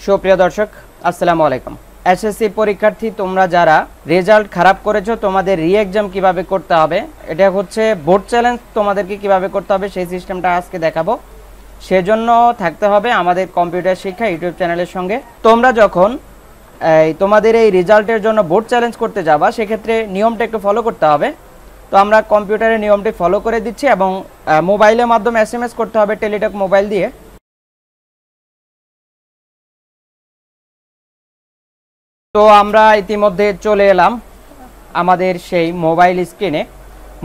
সুপ্রিয় দর্শক আসসালামু আলাইকুম। এসএসসি পরীক্ষার্থী তোমরা যারা রেজাল্ট খারাপ করেছো তোমাদের রি এক্সাম কিভাবে করতে হবে, এটা হচ্ছে বোর্ড চ্যালেঞ্জ, তোমাদেরকে কিভাবে করতে হবে সেই সিস্টেমটা আজকে দেখাবো। সেজন্য থাকতে হবে আমাদের কম্পিউটার শিক্ষা ইউটিউব চ্যানেলের সঙ্গে। তোমরা যখন তোমাদের এই রেজাল্টের জন্য বোর্ড চ্যালেঞ্জ করতে যাবা সেক্ষেত্রে নিয়মটা একটু ফলো করতে হবে। তো আমরা কম্পিউটারের নিয়মটি ফলো করে দিচ্ছি এবং মোবাইলের মাধ্যমে এসএমএস করতে হবে টেলিটক মোবাইল দিয়ে। তো আমরা ইতিমধ্যে চলে এলাম আমাদের সেই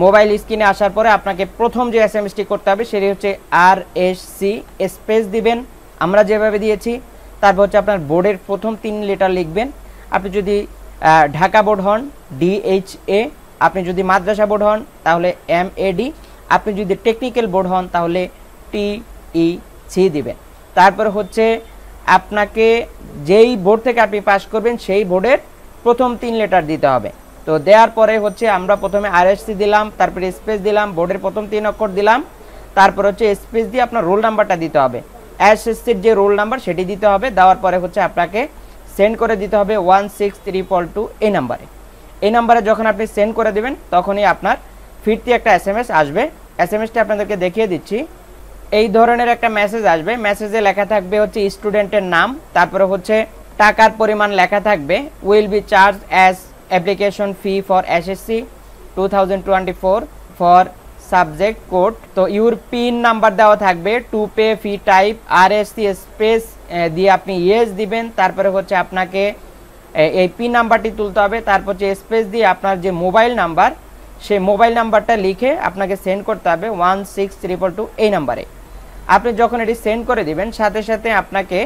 মোবাইল স্ক্রিনে আসার পরে আপনাকে প্রথম যে এসএমএসটি করতে হবে সেটি হচ্ছে RSC স্পেস দিবেন আমরা যেভাবে দিয়েছি। তারপর হচ্ছে আপনার বোর্ডের প্রথম 3 লেটার লিখবেন। আপনি যদি ঢাকা বোর্ড হন DHA, আপনি যদি মাদ্রাসা বোর্ড হন তাহলে MAD, আপনি যদি টেকনিক্যাল বোর্ড হন তাহলে TEC দিবেন। তারপর হচ্ছে আপনাকে যেই বোর্ড থেকে আপনি পাস করবেন সেই বোর্ডের প্রথম 3 লেটার দিতে হবে। তো দেওয়ার পরে হচ্ছে আমরা প্রথমে RSC দিলাম, তারপরে স্পেস দিলাম, বোর্ডের প্রথম 3 অক্ষর দিলাম, তারপর হচ্ছে স্পেস দিয়ে আপনার রোল নাম্বারটা দিতে হবে। এসএসসির যে রোল নাম্বার সেটি দিতে হবে। দেওয়ার পরে হচ্ছে আপনাকে সেন্ড করে দিতে হবে 16322 এই নাম্বারে। এই নাম্বারে যখন আপনি সেন্ড করে দেবেন তখনই আপনার ফিরতি একটা এসএমএস আসবে। এসএমএসটি আপনাদেরকে দেখিয়ে দিচ্ছি। এই ধরনের একটা মেসেজ আসবে। মেসেজে লেখা থাকবে হচ্ছে স্টুডেন্টের নাম, তারপরে হচ্ছে টাকার পরিমাণ লেখা থাকবে will be charge as application fee for SSC 2024 for subject code. তো ইউর পিন নাম্বার দেওয়া থাকবে, to pay fee type RSC space দিয়ে আপনি ইয়েস দিবেন। তারপরে হচ্ছে আপনাকে এই পিন নাম্বারটি তুলতে হবে। তারপর হচ্ছে স্পেস দিয়ে আপনার যে মোবাইল নাম্বার সেই মোবাইল নাম্বারটা লিখে আপনাকে সেন্ড করতে হবে 16322 এই নাম্বারে। আপনি যখন এটি সেন্ড করে দিবেন সাথে সাথে আপনাকে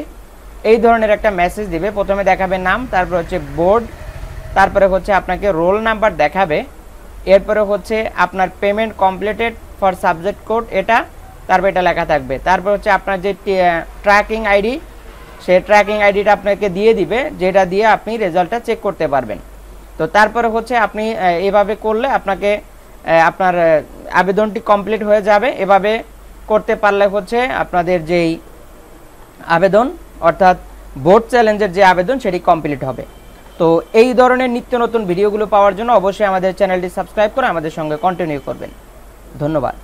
এই ধরনের একটা মেসেজ দিবে। প্রথমে দেখাবে নাম, তারপর হচ্ছে বোর্ড, তারপরে হচ্ছে আপনাকে রোল নাম্বার দেখাবে, এরপরে হচ্ছে আপনার payment completed for subject code এটা, তারপর এটা লেখা থাকবে। তারপর হচ্ছে আপনার যে ট্র্যাকিং আইডি সেই ট্র্যাকিং আইডিটা আপনাকে দিয়ে দিবে, যেটা দিয়ে আপনি রেজাল্টটা চেক করতে পারবেন। তো তারপরে হচ্ছে আপনি এভাবে করলে আপনাকে আপনার আবেদনটি কমপ্লিট হয়ে যাবে। এভাবে করতে পারলে হচ্ছে আপনাদের যেই আবেদন অর্থাৎ বোর্ড চ্যালেঞ্জের যে আবেদন সেটি কমপ্লিট হবে। তো এই ধরনের নিত্য নতুন ভিডিওগুলো পাওয়ার জন্য অবশ্যই আমাদের চ্যানেলটি সাবস্ক্রাইব করে আমাদের সঙ্গে কন্টিনিউ করবেন। ধন্যবাদ।